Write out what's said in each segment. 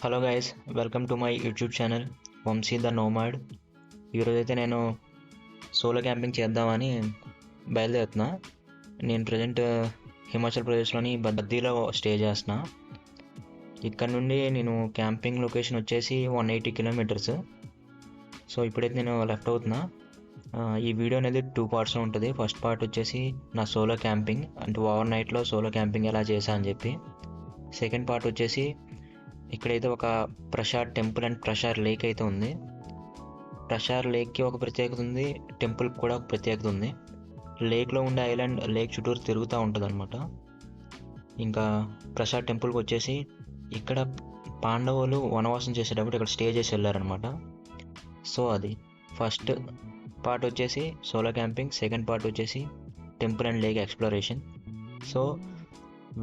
Hello guys, welcome to my YouTube channel Vamsi the nomad. ఈరోజైతే నేను solo camping చేద్దామని బయలుదేరుతున్నా. నేను ప్రజెంట్ హిమాచల్ ప్రదేశ్లోని బద్దీలో స్టే చేస్తున్నా. ఇక్కడ నుండి నేను క్యాంపింగ్ లొకేషన్ వచ్చేసి 180 కిలోమీటర్స్. సో ఇప్పుడైతే నేను లెఫ్ట్ అవుతున్నా. ఈ వీడియో అనేది 2 పార్ట్స్లో ఉంటుంది. ఫస్ట్ పార్ట్ వచ్చేసి నా సోలో క్యాంపింగ్, అంటే ఓవర్ నైట్లో సోలో క్యాంపింగ్ ఎలా చేశా అని చెప్పి. సెకండ్ పార్ట్ వచ్చేసి ఇక్కడైతే ఒక ప్రషార్ టెంపుల్ అండ్ ప్రషార్ లేక్ అయితే ఉంది. ప్రషార్ లేక్కి ఒక ప్రత్యేకత ఉంది, టెంపుల్కి కూడా ఒక ప్రత్యేకత ఉంది. లేక్లో ఉండే ఐలాండ్ లేక్ చుట్టూరు తిరుగుతూ ఉంటుంది అనమాట. ఇంకా ప్రషార్ టెంపుల్కి వచ్చేసి ఇక్కడ పాండవులు వనవాసం చేసేటప్పుడు ఇక్కడ స్టే చేసి వెళ్ళారనమాట. సో అది ఫస్ట్ పార్ట్ వచ్చేసి సోలో క్యాంపింగ్, సెకండ్ పార్ట్ వచ్చేసి temple and lake exploration. So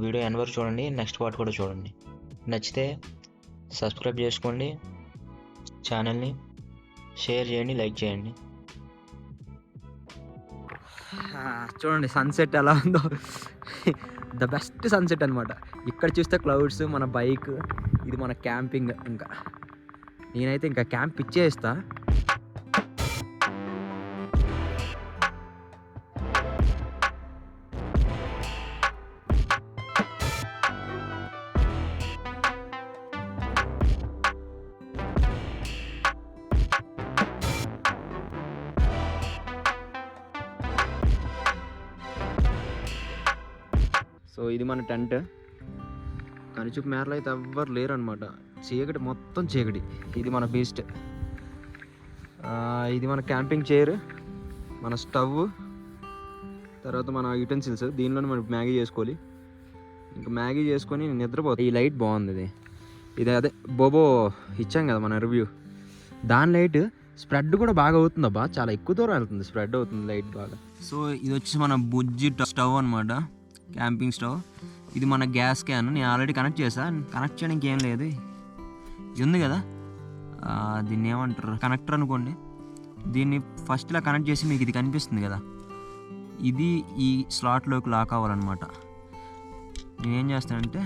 video end వరకు చూడండి, నెక్స్ట్ పార్ట్ కూడా చూడండి. నచ్చితే సబ్స్క్రైబ్ చేసుకోండి, ఛానల్ని షేర్ చేయండి, లైక్ చేయండి. చూడండి సన్సెట్ ఎలా ఉందో. ద బెస్ట్ సన్సెట్ అనమాట. ఇక్కడ చూస్తే క్లౌడ్స్, మన బైక్, ఇది మన క్యాంపింగ్. ఇంకా నేనైతే ఇంకా క్యాంప్ ఇచ్చేస్తా. సో ఇది మన టెంట్. కనిచూపు మేరలో అయితే ఎవ్వరు లేరు అనమాట. చీకటి, మొత్తం చీకటి. ఇది మన బీస్ట్. ఇది మన క్యాంపింగ్ చైర్, మన స్టవ్, తర్వాత మన యూటెన్సిల్స్. దీనిలోనే మనం మ్యాగీ చేసుకోవాలి. ఇంకా మ్యాగీ చేసుకొని నిద్రపోతుంది. ఈ లైట్ బాగుంది. ఇది అదే బోబో ఇచ్చాం కదా మన రివ్యూ, దాని లైట్ స్ప్రెడ్ కూడా బాగా అవుతుంది అబ్బా. చాలా ఎక్కువ దూరం వెళ్తుంది, స్ప్రెడ్ అవుతుంది లైట్ బాగా. సో ఇది వచ్చేసి మన బుజ్జి స్టవ్ అనమాట, క్యాంపింగ్ స్టవ్. ఇది మన గ్యాస్ క్యాన్. నేను ఆల్రెడీ కనెక్ట్ చేశాను. కనెక్ట్ చేయడానికి ఏం లేదు, ఇది ఉంది కదా, దీన్ని ఏమంటారు, కనెక్టర్ అనుకోండి. దీన్ని ఫస్ట్ ఇలా కనెక్ట్ చేసి మీకు ఇది కనిపిస్తుంది కదా, ఇది ఈ స్లాట్లోకి లాక్ అవ్వాలన్నమాట. నేనేం చేస్తానంటే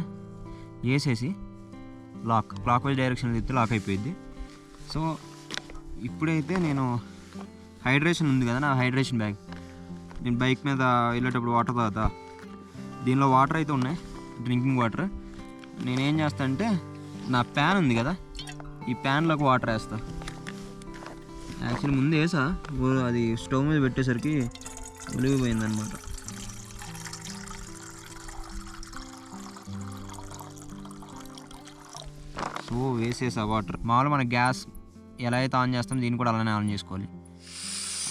వేసేసి క్లాక్ వైజ్ డైరెక్షన్ తిప్పితే లాక్ అయిపోయింది. సో ఇప్పుడైతే నేను హైడ్రేషన్ ఉంది కదా, నా హైడ్రేషన్ బ్యాగ్, నేను బైక్ మీద వెళ్ళేటప్పుడు వాటర్ తాగుతా. దీనిలో వాటర్ అయితే ఉన్నాయి, డ్రింకింగ్ వాటర్. నేనేం చేస్తా అంటే నా ప్యాన్ ఉంది కదా, ఈ ప్యాన్లోకి వాటర్ వేస్తా. యాక్చువల్లీ ముందు వేసా, అది స్టవ్ మీద పెట్టేసరికి ఒలిగిపోయిందనమాట. So వేసేసా water. మామూలుగా మన గ్యాస్ ఎలా అయితే ఆన్ చేస్తాం, దీన్ని కూడా అలానే ఆన్ చేసుకోవాలి.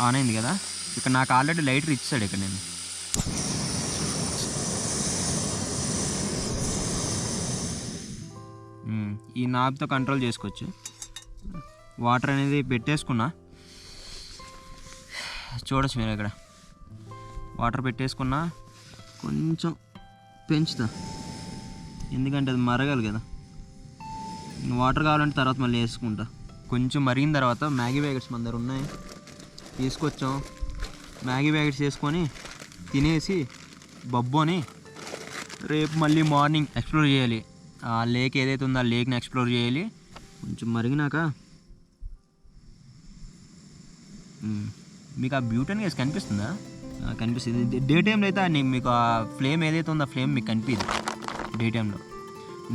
ఆన్ అయింది కదా. ఇక్కడ నాకు ఆల్రెడీ లైటర్ ఇచ్చాడు. ఇక్కడ నేను ఈ నాబ్తో కంట్రోల్ చేసుకోవచ్చు. వాటర్ అనేది పెట్టేసుకున్నా, చూడొచ్చు మీరు. ఇక్కడ వాటర్ పెట్టేసుకున్నా, కొంచెం పెంచుతా, ఎందుకంటే అది మరగాలి కదా. వాటర్ కావాలంటే తర్వాత మళ్ళీ వేసుకుంటా. కొంచెం మరిగిన తర్వాత మ్యాగీ ప్యాకెట్స్ మన దగ్గర ఉన్నాయి, తీసుకొచ్చాం. మ్యాగీ ప్యాకెట్స్ వేసుకొని తినేసి బొబ్బోని రేపు మళ్ళీ మార్నింగ్ ఎక్స్ప్లోర్ చేయాలి. ఆ లేక్ ఏదైతే ఉందో ఆ లేక్ని ఎక్స్ప్లోర్ చేయాలి. కొంచెం మరిగినాక మీకు ఆ బ్యూటన్ గ్యాస్ కనిపిస్తుందా? కనిపిస్తుంది. డే టైంలో అయితే మీకు ఆ ఫ్లేమ్ ఏదైతే ఉందో ఆ ఫ్లేమ్ మీకు కనిపించదు డే టైంలో.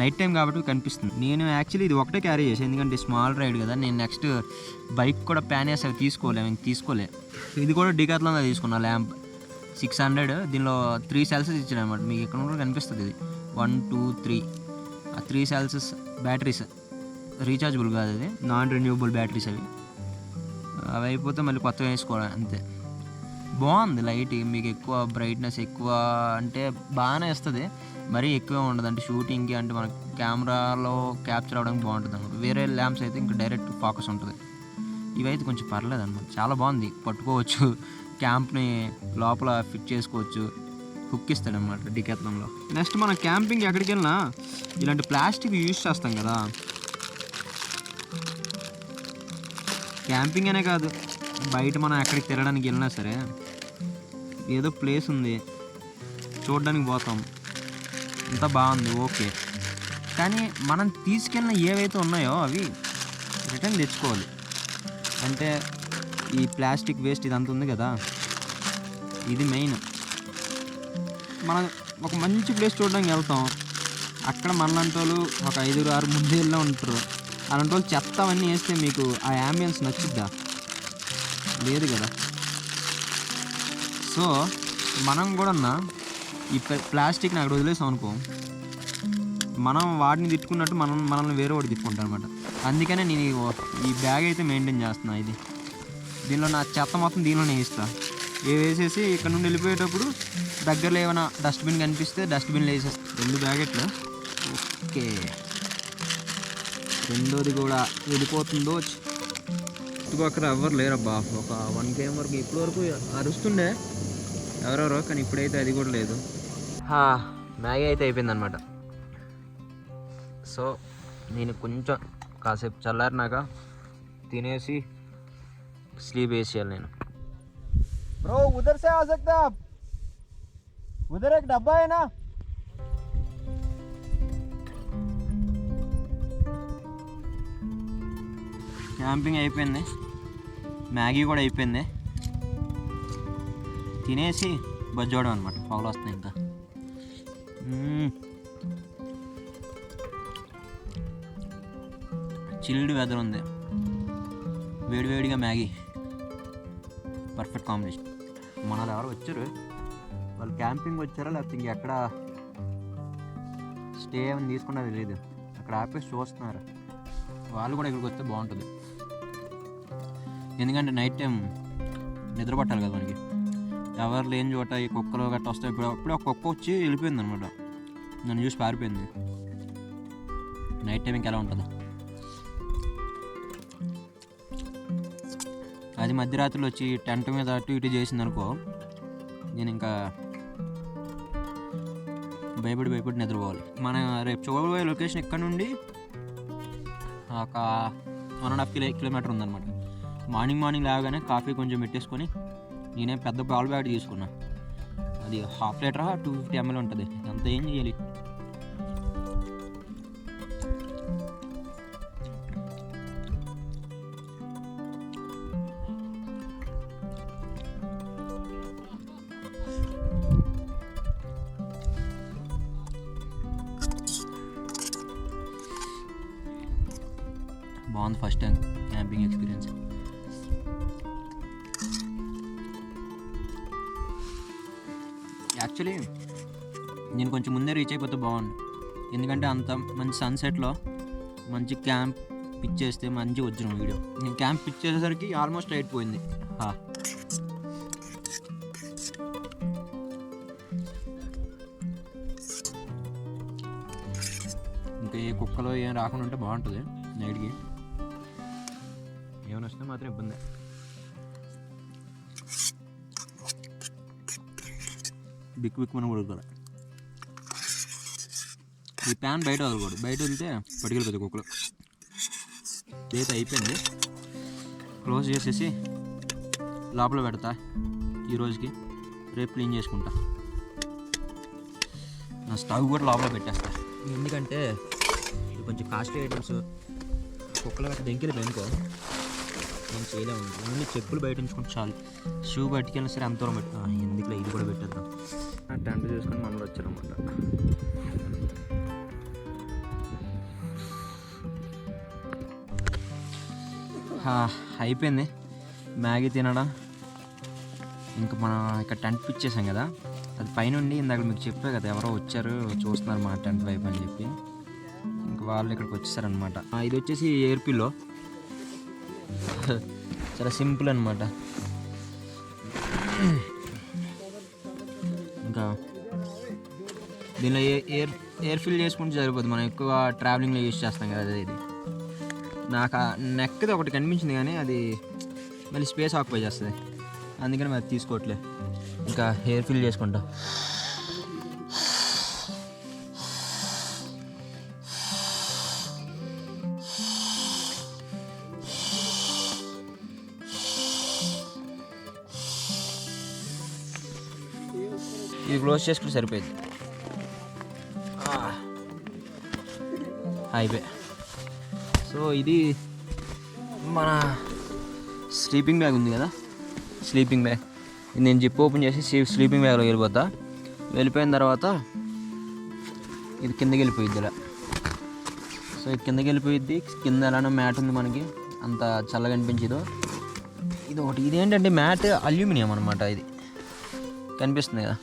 నైట్ టైం కాబట్టి కనిపిస్తుంది. నేను యాక్చువల్లీ ఇది ఒకటే క్యారీ చేసాను, ఎందుకంటే స్మాల్ రైడ్ కదా. నేను నెక్స్ట్ బైక్ కూడా ప్యాన్ వేసి అవి తీసుకోలే. ఇది కూడా డికాథ్లాన్లో తీసుకున్నా, ల్యాంప్ 600. దీనిలో 3 cells ఇచ్చాడు అనమాట. మీకు ఎక్కడ కూడా కనిపిస్తుంది. ఇది 1 2 3 ఆ 3 cells బ్యాటరీస్, రీఛార్జబుల్ కాదు, అది నాన్ రెన్యూవబుల్ బ్యాటరీస్. అవి అయిపోతే మళ్ళీ కొత్తగా వేసుకోవాలి అంతే. బాగుంది లైట్. మీకు ఎక్కువ బ్రైట్నెస్ ఎక్కువ అంటే బాగానే వస్తుంది, మరీ ఎక్కువ ఉండదు. అంటే షూటింగ్కి, అంటే మన కెమెరాలో క్యాప్చర్ అవ్వడానికి బాగుంటుంది అనమాట. వేరే ల్యాంప్స్ అయితే ఇంకా డైరెక్ట్ ఫోకస్ ఉంటుంది. ఇవైతే కొంచెం పర్లేదు అనమాట, చాలా బాగుంది. పట్టుకోవచ్చు, క్యాంప్ని లోపల ఫిట్ చేసుకోవచ్చు. హుక్ ఇస్తాడు అనమాట డికాథ్లాన్లో. నెక్స్ట్ మన క్యాంపింగ్ ఎక్కడికి వెళ్ళినా ఇలాంటి ప్లాస్టిక్ యూజ్ చేస్తాం కదా. క్యాంపింగ్ అనే కాదు, బయట మనం ఎక్కడికి తిరగడానికి వెళ్ళినా సరే, ఏదో ప్లేస్ ఉంది చూడడానికి పోతాం, అంతా బాగుంది, ఓకే. కానీ మనం తీసుకెళ్ళిన ఏవైతే ఉన్నాయో అవి రిటర్న్ తెచ్చుకోవాలి. అంటే ఈ ప్లాస్టిక్ వేస్ట్ ఇదంతా ఉంది కదా, ఇది మెయిన్. మనం ఒక మంచి ప్లేస్ చూడడానికి వెళ్తాం, అక్కడ మనలాంటి వాళ్ళు ఒక 5-6 ముందేళ్ళలో ఉంటారు. అలాంటి వాళ్ళు చెత్త అవన్నీ వేస్తే మీకు ఆ యాంబియన్స్ నచ్చుద్దా? లేదు కదా. సో మనం కూడా ఈ ప్లాస్టిక్ని అక్కడ వదిలేసాం అనుకో, మనం వాడిని తిట్టుకున్నట్టు మనల్ని వేరే వాడు తిట్టుకుంటాం అనమాట. అందుకనే నేను ఈ బ్యాగ్ అయితే మెయింటైన్ చేస్తున్నా. దీనిలో నా చెత్త మొత్తం దీనిలోనే వేస్తాను. వేసేసి ఇక్కడ నుండి వెళ్ళిపోయేటప్పుడు దగ్గరలో ఏమైనా డస్ట్బిన్ కనిపిస్తే డస్ట్బిన్లో వేసేస్తాను. 2 బ్యాగెట్లు. ఓకే, రెండోది కూడా వెళ్ళిపోతుందో. చుట్టుపక్కల ఎవరు లేరబ్బా. ఒక 1 km వరకు ఇప్పటి వరకు అరుస్తుండే ఎవరెవరో, కానీ ఇప్పుడైతే అది కూడా లేదు. మ్యాగీ అయితే అయిపోయిందనమాట. సో నేను కొంచెం కాసేపు చల్లారినాక తినేసి స్లీప్ వేసేయాలి నేను. ब्रो उधर से आ सकते हैं आप, उधर एक डब्बा है ना. క్యాంపింగ్ అయిపోయింది, మ్యాగీ కూడా అయిపోయింది. తినేసి బజ్జోవడం అనమాట. పౌలు వస్తాయి ఇంకా. చిల్డ్ వెదర్ ఉంది, వేడివేడిగా మ్యాగీ, పర్ఫెక్ట్ కాంబినేషన్. మనది ఎవరు వచ్చారు, వాళ్ళు క్యాంపింగ్ వచ్చారా లేకపోతే ఇంకెక్కడ స్టే ఏమైనా తీసుకున్నా తెలియదు. అక్కడ ఆపేసి చూస్తున్నారు. వాళ్ళు కూడా ఇక్కడికి వస్తే బాగుంటుంది, ఎందుకంటే నైట్ టైం నిద్ర పట్టాలి కదా మనకి. ఎవరు లేని చోట ఈ కుక్కలు గట్ట వస్తాయి. ఇప్పుడు ఒక కుక్క వచ్చి వెళ్ళిపోయింది అనమాట, నన్ను చూసి పారిపోయింది. నైట్ టైం ఇంకెలా ఉంటుంది. అది మధ్యరాత్రిలో వచ్చి టెంట్ మీద అటు ఇటు చేసింది అనుకో, నేను ఇంకా భయపడి నిద్రపోవాలి. మన రేపు చూడబోయే లొకేషన్ ఇక్కడ నుండి ఒక 1.5 కిలోమీటర్ ఉందన్నమాట. మార్నింగ్ లేవగానే కాఫీ కొంచెం పెట్టేసుకొని నేనే పెద్ద పాలు బ్యాగ్ తీసుకున్నా. అది 1/2 లీటర్ 250 ml ఉంటుంది. అంత ఏం చేయాలి. బాగుంది, first time camping experience. Actually నేను కొంచెం ముందే రీచ్ అయిపోతే బాగుంది, ఎందుకంటే అంత మంచి సన్సెట్లో మంచి క్యాంప్ పిచ్ చేస్తే మంచి వచ్చిన వీడియో. నేను క్యాంప్ పిచ్ చేసేసరికి ఆల్మోస్ట్ అయిపోయింది. ఇంకా ఏ కుక్కలో ఏం రాకుండా ఉంటే బాగుంటుంది. నైట్కి ఏమైనా వస్తే మాత్రం ఇబ్బంది. బిక్ మనం ఉడకాలి. ఈ ప్యాన్ బయట వదలకూడదు, బయట వదిలితే పట్టుకెళ్ళిపోతుంది కుక్కలు. ఇదైతే అయిపోయింది, క్లోజ్ చేసేసి లోపల పెడతా. ఈరోజుకి రేపు క్లీన్ చేసుకుంటా. నా స్టవ్ కూడా లోపల పెట్టేస్తా, ఎందుకంటే ఇది కొంచెం కాస్ట్లీ ఐటమ్స్. కుక్కలు గట్ట దెంకిలు పెనుకో నేను చేయలేము. ఓన్లీ చెప్పులు బయట ఉంచుకుంటే చాలు. షూ పట్టుకెళ్ళినా సరే అంత దూరం పెట్టు. ఎందుకులో ఇది కూడా పెట్టేద్దాం. టెంట్ చూసుకొని మనలో వచ్చారన్నమాట. అయిపోయింది మ్యాగీ తినడం. ఇంకా మనం ఇక్కడ టెంట్ పిచ్ చేసాం కదా, అది పైనుండి ఇందాక మీకు చెప్పే కదా ఎవరో వచ్చారు చూస్తున్నారు మా టెంట్ వైపు అని చెప్పి. ఇంకా వాళ్ళు ఇక్కడికి వచ్చేసారనమాట. ఇది వచ్చేసి ఎయిర్ పిల్లో, చాలా సింపుల్ అనమాట. ఇంకా దీనిలో ఎయిర్ ఫిల్ చేసుకుంటే సరిపోతుంది. మనం ఎక్కువ ట్రావెలింగ్లో యూజ్ చేస్తాం కదా. ఇది నాకు నెక్ది ఒకటి కనిపించింది కానీ అది మళ్ళీ స్పేస్ ఆక్యుపై చేస్తుంది, అందుకని మరి తీసుకోవట్లే. ఇంకా హెయిర్ ఫిల్ చేసుకుంటా. ఇది క్లోజ్ చేసుకుంటే సరిపోయింది. అయిపోయి. సో ఇది మన స్లీపింగ్ బ్యాగ్ ఉంది కదా, స్లీపింగ్ బ్యాగ్. ఇది నేను జిప్ ఓపెన్ చేసి స్లీపింగ్ బ్యాగ్లో వెళ్ళిపోతా. వెళ్ళిపోయిన తర్వాత ఇది కిందకి వెళ్ళిపోయిద్ది ఇలా. సో ఇది కిందకి వెళ్ళిపోయిద్ది. కింద ఎలానో మ్యాట్ ఉంది మనకి, అంత చల్లగా అనిపించదు. ఇది ఒకటి, ఇదేంటంటే మ్యాట్ అల్యూమినియం అనమాట. ఇది కనిపిస్తుంది కదా,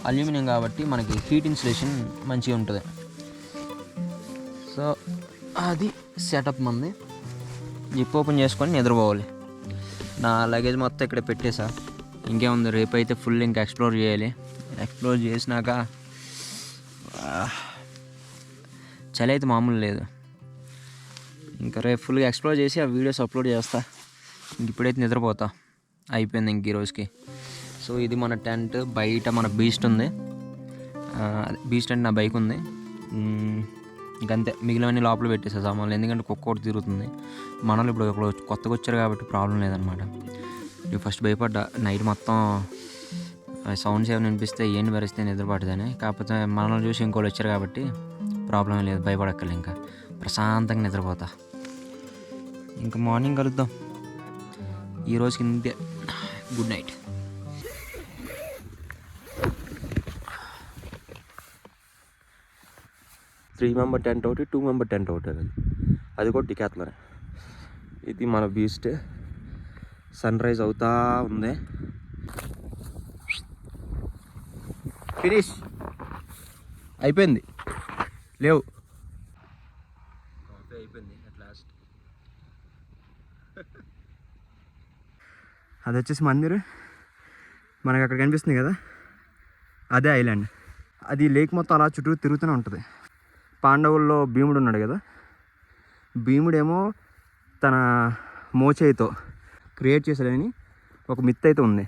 అల్యూమినియం కాబట్టి మనకి హీట్ ఇన్సులేషన్ మంచిగా ఉంటుంది. సో అది సెటప్ మంది. జిప్ ఓపెన్ చేసుకొని నిద్రపోవాలి. నా లగేజ్ మొత్తం ఇక్కడ పెట్టేసా. ఇంకేముంది, రేపు అయితే ఫుల్ ఇంకా ఎక్స్ప్లోర్ చేయాలి. ఎక్స్ప్లోర్ చేసినాక చలి అయితే మామూలు లేదు. ఇంకా రేపు ఫుల్గా ఎక్స్ప్లోర్ చేసి ఆ వీడియోస్ అప్లోడ్ చేస్తా. ఇంక ఇప్పుడైతే నిద్రపోతా. అయిపోయింది ఇంక ఈ రోజుకి. సో ఇది మన టెంట్. బయట మన బీస్ట్ ఉంది, బీస్ట్ అంటే నా బైక్ ఉంది. ఇంకంతే, మిగిలినవన్నీ లోపల పెట్టేసా సామాన్లు. ఎందుకంటే కుక్క ఒకటి తిరుగుతుంది. మనలు ఇప్పుడు కొత్తగా వచ్చారు కాబట్టి ప్రాబ్లం లేదనమాట. నేను ఫస్ట్ భయపడ్డా, నైట్ మొత్తం సౌండ్స్ ఏమైనా వినిపిస్తే ఏంటి పరిస్థితి నిద్రపడదని. కాకపోతే మనల్ని చూసి ఇంకోళ్ళు వచ్చారు కాబట్టి ప్రాబ్లం లేదు, భయపడక్కర్లే. ఇంకా ప్రశాంతంగా నిద్రపోతా. ఇంకా మార్నింగ్ కలుద్దాం. ఈ రోజుకి ఇంతే. Good night. 3 మెంబర్ టెంట్ ఒకటి, 2 మెంబర్ టెంట్ ఒకటి. అది కూడా డికాత్లనే. ఇది మన బీస్ట్. సన్ రైజ్ అవుతా ఉంది. ఫినిష్ అయిపోయింది. లేవు, అయిపోయింది అట్ లాస్ట్. అది వచ్చేసి మందిర్ మనకు అక్కడ కనిపిస్తుంది కదా, అదే ఐలాండ్. అది లేక్ మొత్తం అలా చుట్టూ తిరుగుతూనే ఉంటుంది. పాండవుల్లో భీముడు ఉన్నాడు కదా, భీముడేమో తన మోచేయితో క్రియేట్ చేశాడని ఒక మిత్ అయితే ఉంది.